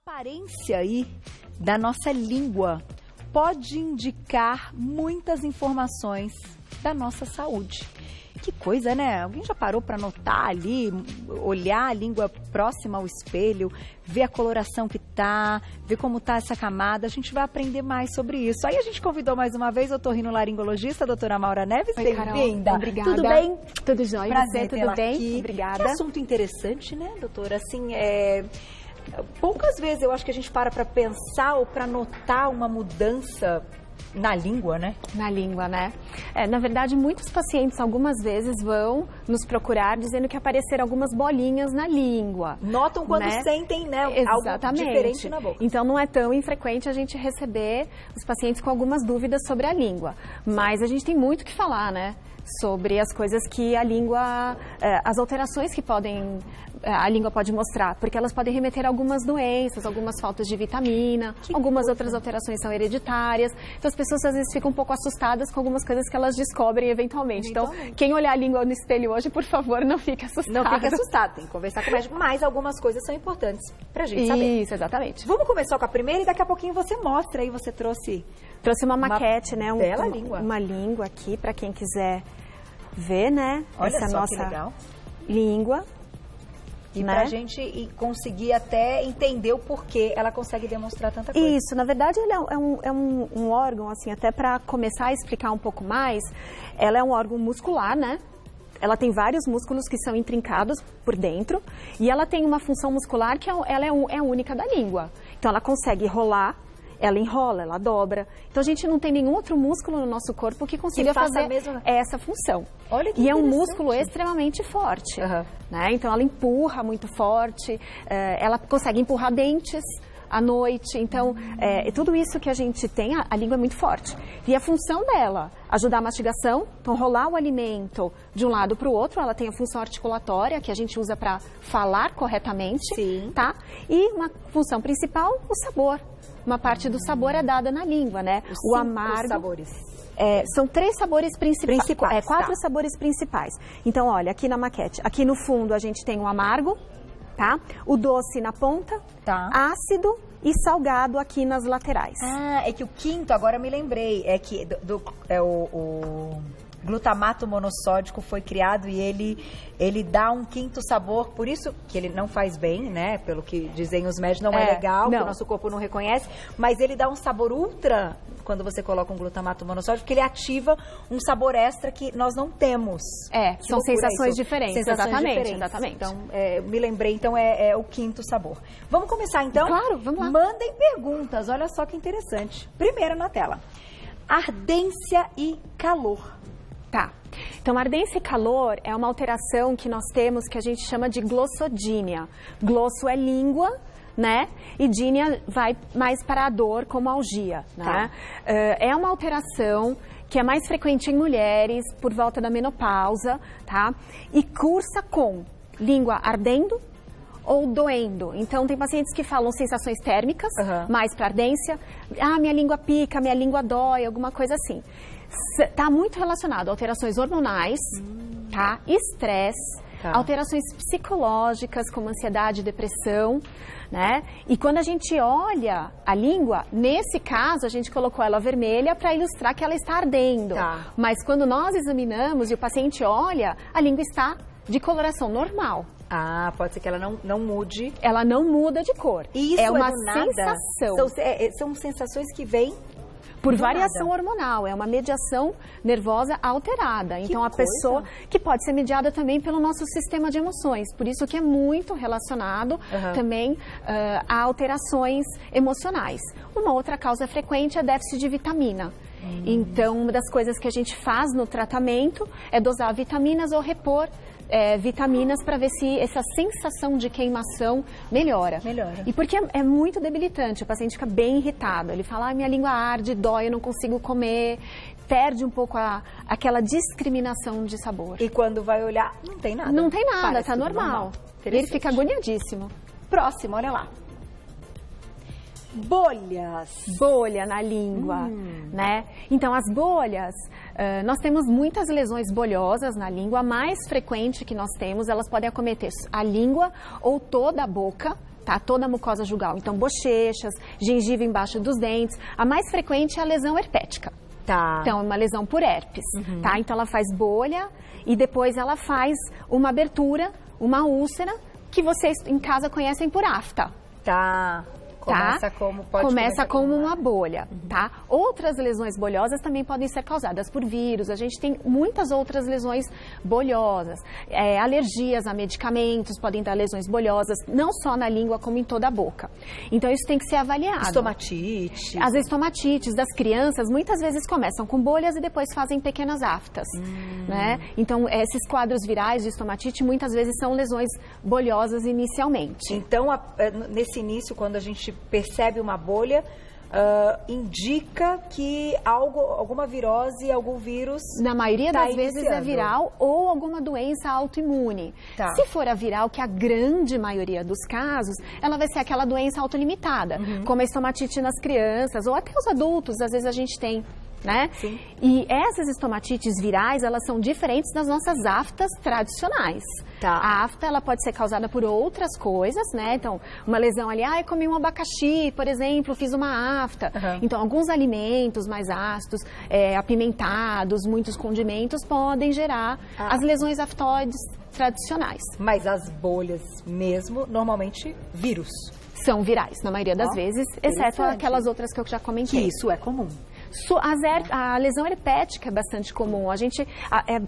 aparência aí da nossa língua pode indicar muitas informações da nossa saúde. Que coisa, né? Alguém já parou para notar ali, olhar a língua próxima ao espelho, ver a coloração que tá, ver como tá essa camada? A gente vai aprender mais sobre isso. Aí a gente convidou mais uma vez o otorrinolaringologista, a doutora Maura Neves. Bem-vinda. Obrigada. Tudo bem? Tudo jóia. Prazer tudo bem? aqui. Obrigada. Que assunto interessante, né, doutora? Assim, poucas vezes eu acho que a gente para pensar ou para notar uma mudança na língua, né? Na língua, né? Na verdade, muitos pacientes algumas vezes vão nos procurar dizendo que apareceram algumas bolinhas na língua. Notam quando né? sentem, né? Exatamente. Algo diferente na boca. Então, não é tão infrequente a gente receber os pacientes com algumas dúvidas sobre a língua. Mas a gente tem muito que falar, né? Sobre as coisas que a língua, as alterações que a língua pode mostrar, porque elas podem remeter a algumas doenças, algumas faltas de vitamina, algumas outras alterações são hereditárias. Então as pessoas às vezes ficam um pouco assustadas com algumas coisas que elas descobrem eventualmente. Então, quem olhar a língua no espelho hoje, por favor, não fique assustado. Não fique assustado, tem que conversar com o médico, mas algumas coisas são importantes pra gente saber. Isso, exatamente. Vamos começar com a primeira e daqui a pouquinho você mostra aí, você trouxe uma maquete, né? Bela língua. Uma língua aqui, para quem quiser ver, né? Olha essa só nossa que legal. Língua. E né? pra gente conseguir até entender o porquê ela consegue demonstrar tanta coisa. Isso, na verdade, ele é um órgão, assim, até para começar a explicar um pouco mais, ela é um órgão muscular, né? Ela tem vários músculos que são intrincados por dentro e ela tem uma função muscular que ela é única da língua. Então, ela consegue rolar, ela enrola, ela dobra. Então, a gente não tem nenhum outro músculo no nosso corpo que consiga fazer essa função. Olha que e é um músculo extremamente forte. Né? Então, ela empurra muito forte, ela consegue empurrar dentes à noite. Então, tudo isso que a gente tem, a língua é muito forte. E a função dela, ajudar a mastigação, então rolar o alimento de um lado para o outro, ela tem a função articulatória, que a gente usa para falar corretamente. Sim. Tá? E uma função principal, o sabor. Uma parte do sabor é dada na língua, né? O amargo. Sabores. São 3 sabores principais. 4 sabores principais. Então, olha, aqui na maquete, aqui no fundo a gente tem o amargo, tá? O doce na ponta, ácido e salgado aqui nas laterais. Ah, é que o quinto, agora eu me lembrei, é que o glutamato monossódico foi criado e ele dá um quinto sabor, por isso que ele não faz bem, né? Pelo que dizem os médicos, não é legal, que o nosso corpo não reconhece, mas ele dá um sabor ultra, quando você coloca um glutamato monossódico, porque ele ativa um sabor extra que nós não temos. São sensações diferentes. Exatamente. Então, me lembrei, então é o quinto sabor. Vamos começar então? Claro, vamos lá. Mandem perguntas, olha só que interessante. Primeira na tela. Ardência e calor. Tá. Então, ardência e calor é uma alteração que nós temos que a gente chama de glossodínia. Glosso é língua, né? E dínia vai mais para a dor, como algia, né? É uma alteração que é mais frequente em mulheres por volta da menopausa, tá? E cursa com língua ardendo ou doendo. Então, tem pacientes que falam sensações térmicas, mais para ardência. Ah, minha língua pica, minha língua dói, alguma coisa assim. Está muito relacionado a alterações hormonais, tá? Estresse, alterações psicológicas, como ansiedade, depressão, né? E quando a gente olha a língua, nesse caso, a gente colocou ela vermelha para ilustrar que ela está ardendo. Mas quando nós examinamos e o paciente olha, a língua está de coloração normal. Ah, pode ser que ela não mude. Ela não muda de cor. E isso é uma sensação. São sensações que vêm por variação hormonal, é uma mediação nervosa alterada. Então, a pessoa que pode ser mediada também pelo nosso sistema de emoções. Por isso que é muito relacionado também a alterações emocionais. Uma outra causa frequente é déficit de vitamina. Então, uma das coisas que a gente faz no tratamento é dosar vitaminas ou repor vitaminas para ver se essa sensação de queimação melhora. E porque é muito debilitante, o paciente fica bem irritado. Ele fala, minha língua arde, dói, eu não consigo comer. Perde um pouco aquela discriminação de sabor. E quando vai olhar, não tem nada. Não tem nada, tá normal. Ele fica agoniadíssimo. Próximo, olha lá. Bolhas. Bolha na língua, né? Então, as bolhas, nós temos muitas lesões bolhosas na língua. A mais frequente que nós temos, elas podem acometer a língua ou toda a boca, tá? Toda a mucosa jugal. Então, bochechas, gengiva embaixo dos dentes. A mais frequente é a lesão herpética. Tá. Então, é uma lesão por herpes, tá? Então, ela faz bolha e depois ela faz uma abertura, uma úlcera, que vocês em casa conhecem por afta. Tá. Começa como Começa como uma bolha, tá? Outras lesões bolhosas também podem ser causadas por vírus. A gente tem muitas outras lesões bolhosas. Alergias a medicamentos podem dar lesões bolhosas, não só na língua, como em toda a boca. Então, isso tem que ser avaliado. Estomatite. As estomatites das crianças muitas vezes começam com bolhas e depois fazem pequenas aftas, né? Então, esses quadros virais de estomatite muitas vezes são lesões bolhosas inicialmente. Então, nesse início, quando a gente percebe uma bolha, indica que alguma virose, algum vírus... Na maioria das vezes iniciando. é viral ou alguma doença autoimune. Tá. Se for a viral, que a grande maioria dos casos, ela vai ser aquela doença autolimitada, como a estomatite nas crianças ou até os adultos, às vezes a gente tem. Né? Sim. E essas estomatites virais, elas são diferentes das nossas aftas tradicionais. Tá. A afta, ela pode ser causada por outras coisas, né? Então, uma lesão ali, eu comi um abacaxi, por exemplo, fiz uma afta. Então, alguns alimentos mais ácidos, apimentados, muitos condimentos podem gerar as lesões aftoides tradicionais. Mas as bolhas mesmo, normalmente, vírus. São virais, na maioria das vezes, exceto aquelas outras que eu já comentei. Que isso é comum. A lesão herpética é bastante comum.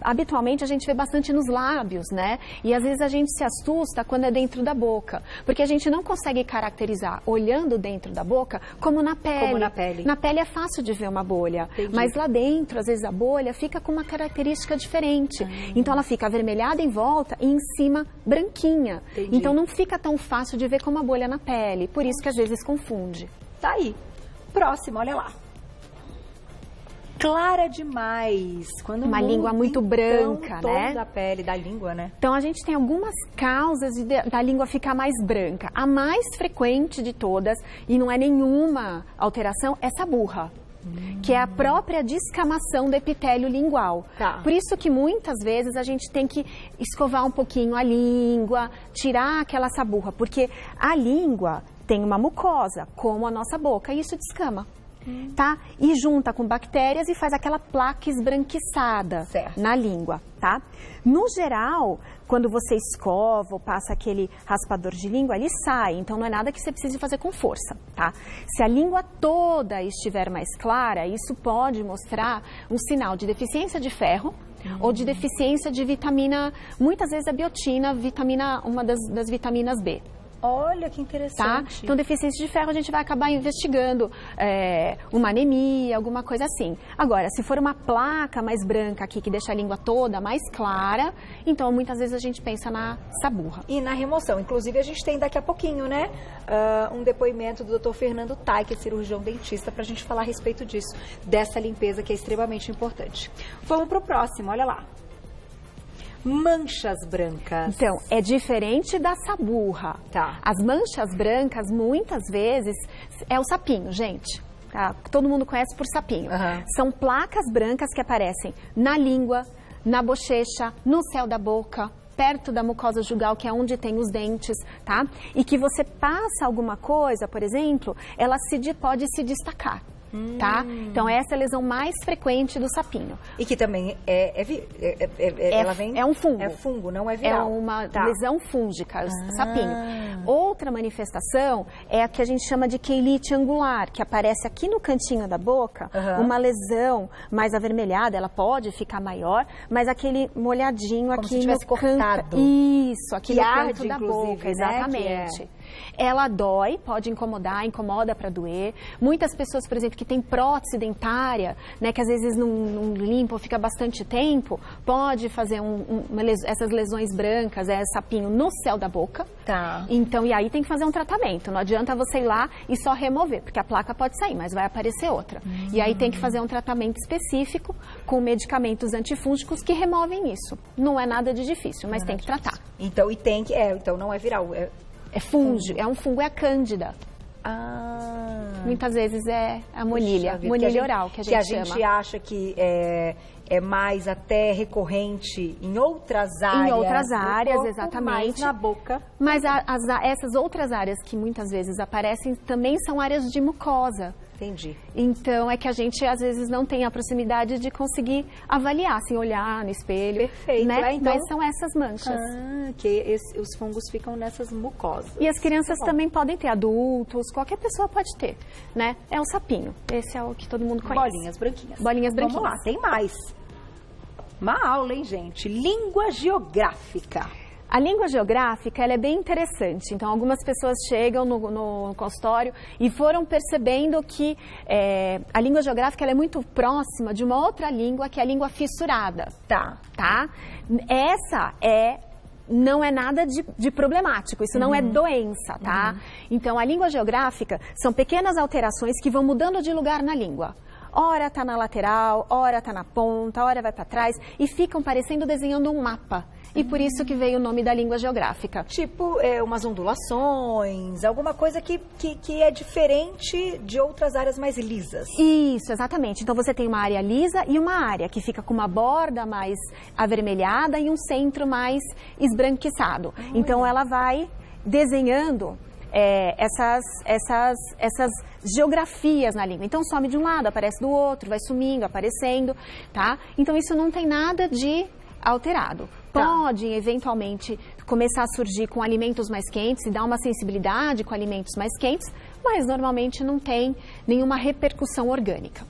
Habitualmente a gente vê bastante nos lábios, né? E às vezes a gente se assusta quando é dentro da boca, porque a gente não consegue caracterizar olhando dentro da boca como na pele. Como na pele. Na pele é fácil de ver uma bolha, mas lá dentro, às vezes a bolha fica com uma característica diferente. Então ela fica avermelhada em volta e em cima branquinha. Então não fica tão fácil de ver como a bolha na pele. Por isso que às vezes confunde. Tá aí. Próximo, olha lá. Clara demais. Quando uma língua muito branca, tom né? Da pele, da língua, né? Então, a gente tem algumas causas da língua ficar mais branca. A mais frequente de todas, e não é nenhuma alteração, é saburra. Que é a própria descamação do epitélio lingual. Tá. Por isso que muitas vezes a gente tem que escovar um pouquinho a língua, tirar aquela saburra, porque a língua tem uma mucosa, como a nossa boca, e isso descama. Tá? E junta com bactérias e faz aquela placa esbranquiçada na língua, tá? No geral, quando você escova ou passa aquele raspador de língua, ele sai, então não é nada que você precise fazer com força, tá? Se a língua toda estiver mais clara, isso pode mostrar um sinal de deficiência de ferro ou de deficiência de vitamina, muitas vezes a biotina, uma das vitaminas B. Olha que interessante. Tá? Então, deficiência de ferro, a gente vai acabar investigando uma anemia, alguma coisa assim. Agora, se for uma placa mais branca aqui, que deixa a língua toda mais clara, então, muitas vezes a gente pensa na saburra. E na remoção. Inclusive, a gente tem daqui a pouquinho, né, um depoimento do Dr. Fernando Tai, que é cirurgião dentista, pra gente falar a respeito disso, dessa limpeza que é extremamente importante. Vamos pro próximo, olha lá. Manchas brancas. Então, é diferente da saburra. Tá. As manchas brancas, muitas vezes, é o sapinho, gente. Tá? Todo mundo conhece por sapinho. São placas brancas que aparecem na língua, na bochecha, no céu da boca, perto da mucosa jugal, que é onde tem os dentes, tá? E que você passa alguma coisa, por exemplo, ela pode se destacar. Tá? Então, essa é a lesão mais frequente do sapinho. E que também ela vem... É um fungo. É fungo, não é viral. É uma lesão fúngica, sapinho. Outra manifestação é a que a gente chama de queilite angular, que aparece aqui no cantinho da boca, uma lesão mais avermelhada, ela pode ficar maior, mas aquele molhadinho como aqui se tivesse cortado. Isso, aqui no arde, canto da boca, exatamente. Né? Ela dói, pode incomodar, incomoda para doer. Muitas pessoas, por exemplo, que têm prótese dentária, né, que às vezes não limpa ou fica bastante tempo, pode fazer essas lesões brancas, sapinho no céu da boca. Tá. Então, e aí tem que fazer um tratamento. Não adianta você ir lá e só remover, porque a placa pode sair, mas vai aparecer outra. E aí tem que fazer um tratamento específico com medicamentos antifúngicos que removem isso. Não é nada de difícil, mas tem que tratar. Então, então não é viral. É fungo, é um fungo, é a cândida. Muitas vezes é a monilha, monilha oral, que a gente chama. Que a gente acha que é mais até recorrente em outras áreas. Em outras áreas, corpo, exatamente. Mais na boca. Mas essas outras áreas que muitas vezes aparecem também são áreas de mucosa. Entendi. Então, é que a gente, às vezes, não tem a proximidade de conseguir avaliar, assim, olhar no espelho. Perfeito. Né? Então... Mas são essas manchas. Os fungos ficam nessas mucosas. E as crianças também podem ter, adultos, qualquer pessoa pode ter, né? É o sapinho. Esse é o que todo mundo conhece. Bolinhas branquinhas. Bolinhas branquinhas. Vamos lá, tem mais. Uma aula, hein, gente? Língua geográfica. A língua geográfica, ela é bem interessante. Então, algumas pessoas chegam no consultório e foram percebendo que a língua geográfica ela é muito próxima de uma outra língua, que é a língua fissurada. Tá. Essa não é nada de problemático, isso não é doença, tá? Então, a língua geográfica são pequenas alterações que vão mudando de lugar na língua. Ora tá na lateral, ora tá na ponta, ora vai para trás e ficam parecendo desenhando um mapa. E por isso que veio o nome da língua geográfica. Tipo, umas ondulações, alguma coisa que é diferente de outras áreas mais lisas. Isso, exatamente. Então você tem uma área lisa e uma área que fica com uma borda mais avermelhada e um centro mais esbranquiçado. Então ela vai desenhando essas geografias na língua. Então some de um lado, aparece do outro, vai sumindo, aparecendo, tá? Então isso não tem nada de alterado. Pode, eventualmente, começar a surgir com alimentos mais quentes e dar uma sensibilidade com alimentos mais quentes, mas normalmente não tem nenhuma repercussão orgânica.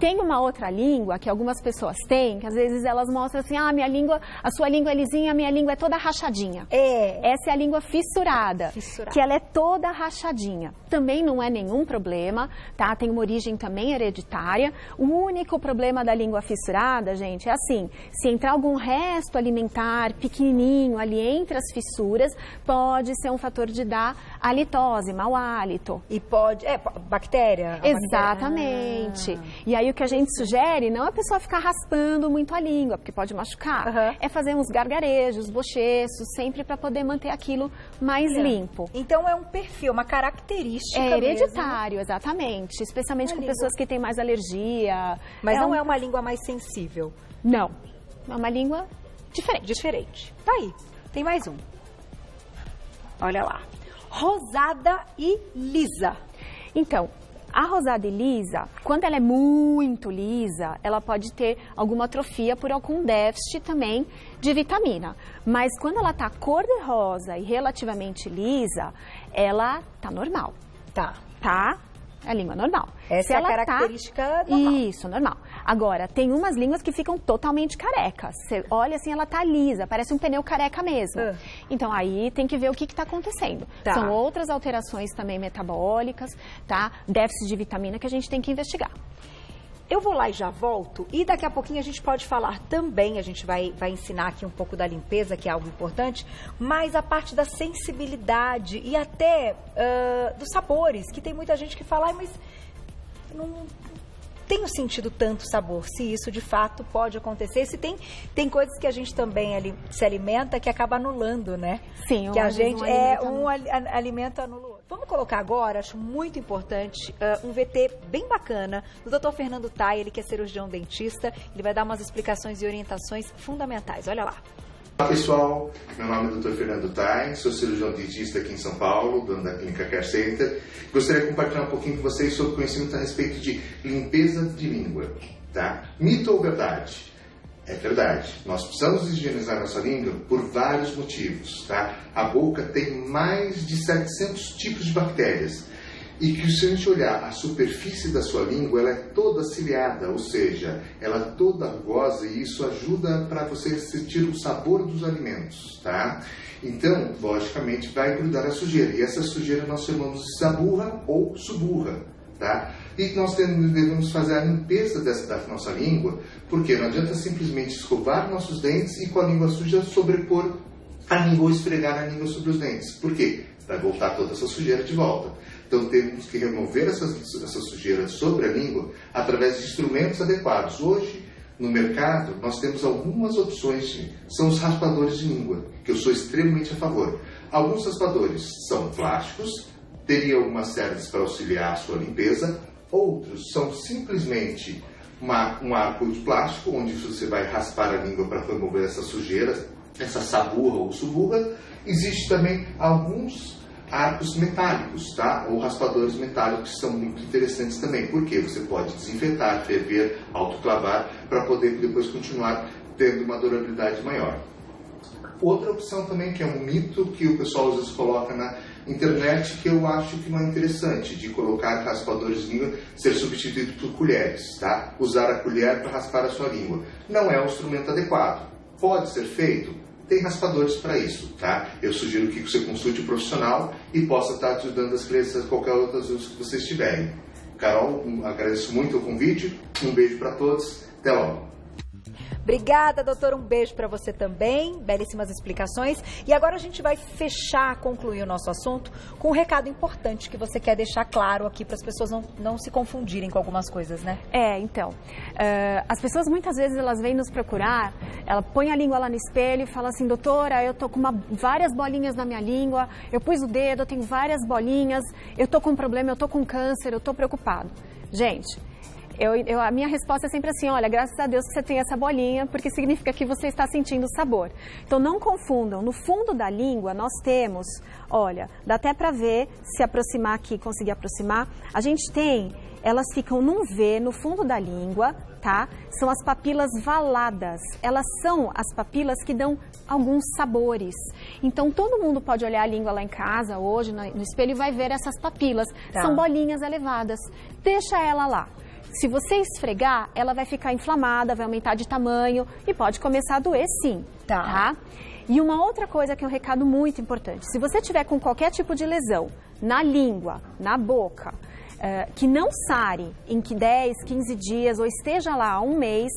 Tem uma outra língua que algumas pessoas têm, que às vezes elas mostram assim, a sua língua é lisinha, a minha língua é toda rachadinha. Essa é a língua fissurada, que ela é toda rachadinha. Também não é nenhum problema, tá? Tem uma origem também hereditária. O único problema da língua fissurada, gente, é assim, se entrar algum resto alimentar pequenininho ali entre as fissuras, pode ser um fator de dar halitose, mau hálito. E pode, bactéria? Exatamente. E aí o que a gente sugere não é a pessoa ficar raspando muito a língua, porque pode machucar. É fazer uns gargarejos, bochechos, sempre para poder manter aquilo mais limpo. Então é um perfil, uma característica hereditário, mesmo. Exatamente. Especialmente com pessoas que têm mais alergia. Mas não é uma língua mais sensível? Não. É uma língua diferente. Tá aí. Tem mais um. Olha lá. Rosada e lisa. Então, a rosada e lisa, quando ela é muito lisa, ela pode ter alguma atrofia por algum déficit também de vitamina. Mas quando ela tá cor-de-rosa e relativamente lisa, ela tá normal. Tá? A língua normal. Essa é a característica normal. Isso, normal. Agora, tem umas línguas que ficam totalmente carecas. Você olha assim, ela tá lisa, parece um pneu careca mesmo. Então, aí tem que ver o que tá acontecendo. São outras alterações também metabólicas, tá? Déficit de vitamina que a gente tem que investigar. Eu vou lá e já volto, e daqui a pouquinho a gente pode falar também, a gente vai ensinar aqui um pouco da limpeza, que é algo importante, mas a parte da sensibilidade e até dos sabores, que tem muita gente que fala, mas não tenho sentido tanto sabor, se isso de fato pode acontecer, se tem coisas que a gente também se alimenta que acaba anulando, né? Sim, que a gente alimento anula o outro. Vamos colocar agora, acho muito importante, um VT bem bacana do Dr. Fernando Tai, ele que é cirurgião dentista, ele vai dar umas explicações e orientações fundamentais. Olha lá. Olá pessoal, meu nome é Dr. Fernando Tai, sou cirurgião dentista aqui em São Paulo, dono da Clínica Care Center. Gostaria de compartilhar um pouquinho com vocês sobre conhecimento a respeito de limpeza de língua, tá? Mito ou verdade? É verdade, nós precisamos higienizar nossa língua por vários motivos, tá? A boca tem mais de 700 tipos de bactérias. E que se a gente olhar a superfície da sua língua, ela é toda ciliada, ou seja, ela é toda rugosa e isso ajuda para você sentir o sabor dos alimentos, tá? Então, logicamente, vai grudar a sujeira. E essa sujeira nós chamamos de saburra ou suburra, tá? E nós devemos fazer a limpeza da nossa língua, porque não adianta simplesmente escovar nossos dentes e com a língua suja sobrepor a língua ou esfregar a língua sobre os dentes. Por quê? Vai voltar toda essa sujeira de volta. Então temos que remover essa sujeira sobre a língua através de instrumentos adequados. Hoje, no mercado, nós temos algumas opções, são os raspadores de língua, que eu sou extremamente a favor. Alguns raspadores são plásticos, teriam algumas cerdas para auxiliar a sua limpeza, outros são simplesmente um arco de plástico, onde você vai raspar a língua para remover essa sujeira, essa saburra ou suburra. Existe também alguns arcos metálicos, tá? Ou raspadores metálicos, que são muito interessantes também. Porque você pode desinfetar, ferver, autoclavar, para poder depois continuar tendo uma durabilidade maior. Outra opção também, que é um mito que o pessoal às vezes coloca na internet, que eu acho que não é interessante, de colocar raspadores de língua ser substituído por colheres, tá? Usar a colher para raspar a sua língua. Não é um instrumento adequado. Pode ser feito? Tem raspadores para isso, tá? Eu sugiro que você consulte o profissional e possa estar ajudando as crianças a qualquer outro uso que vocês tiverem. Carol, agradeço muito o convite, um beijo para todos, até logo. Obrigada, doutora. Um beijo para você também. Belíssimas explicações. E agora a gente vai concluir o nosso assunto com um recado importante que você quer deixar claro aqui para as pessoas não se confundirem com algumas coisas, né? Então, as pessoas muitas vezes elas vêm nos procurar, ela põe a língua lá no espelho e fala assim, doutora, eu tô com várias bolinhas na minha língua, eu pus o dedo, eu tenho várias bolinhas, eu tô com um problema, eu tô com câncer, eu tô preocupado. Gente, a minha resposta é sempre assim, olha, graças a Deus que você tem essa bolinha, porque significa que você está sentindo o sabor. Então não confundam, no fundo da língua nós temos, olha, dá até para ver, se aproximar aqui, conseguir aproximar, a gente tem, elas ficam num V no fundo da língua, tá? São as papilas valadas, elas são as papilas que dão alguns sabores. Então todo mundo pode olhar a língua lá em casa, hoje, no espelho, e vai ver essas papilas, são bolinhas elevadas, deixa ela lá. Se você esfregar, ela vai ficar inflamada, vai aumentar de tamanho e pode começar a doer sim, tá? E uma outra coisa que é um recado muito importante, se você tiver com qualquer tipo de lesão na língua, na boca, que não sare em 10, 15 dias ou esteja lá há um mês,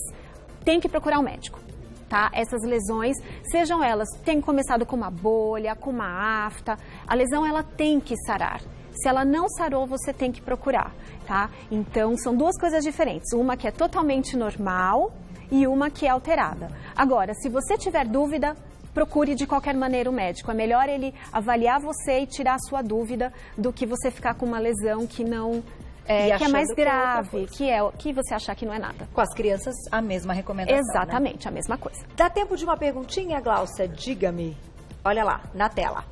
tem que procurar um médico, tá? Essas lesões, sejam elas, tem começado com uma bolha, com uma afta, a lesão ela tem que sarar. Se ela não sarou, você tem que procurar, tá? Então, são duas coisas diferentes. Uma que é totalmente normal e uma que é alterada. Agora, se você tiver dúvida, procure de qualquer maneira o médico. É melhor ele avaliar você e tirar a sua dúvida do que você ficar com uma lesão que não... que é mais grave, que você achar que não é nada. Com as crianças, a mesma recomendação, exatamente, né? A mesma coisa. Dá tempo de uma perguntinha, Gláucia? Diga-me. Olha lá, na tela.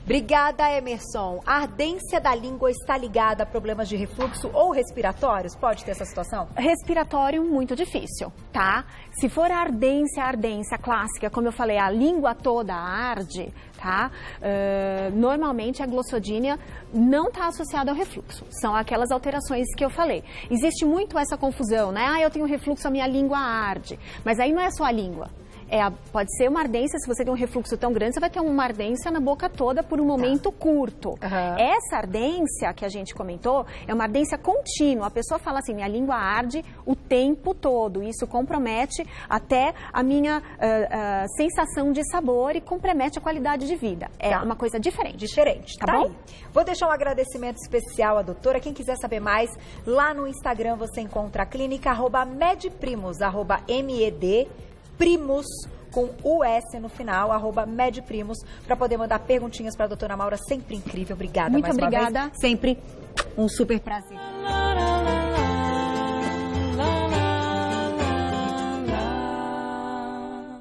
Obrigada, Emerson. A ardência da língua está ligada a problemas de refluxo ou respiratórios? Pode ter essa situação? Respiratório, muito difícil, tá? Se for a ardência clássica, como eu falei, a língua toda arde, tá? Normalmente a glossodínia não está associada ao refluxo. São aquelas alterações que eu falei. Existe muito essa confusão, né? Eu tenho refluxo, a minha língua arde. Mas aí não é só a língua. Pode ser uma ardência, se você tem um refluxo tão grande, você vai ter uma ardência na boca toda por um momento curto. Essa ardência que a gente comentou é uma ardência contínua. A pessoa fala assim, minha língua arde o tempo todo. Isso compromete até a minha sensação de sabor e compromete a qualidade de vida. É uma coisa diferente. Tá bom? Aí. Vou deixar um agradecimento especial à doutora. Quem quiser saber mais, lá no Instagram você encontra a clínica @medprimus, @med Primus, com US no final, @medprimus, para poder mandar perguntinhas para a doutora Maura, sempre incrível. Obrigada muito mais obrigada. uma vez. Sempre um super prazer.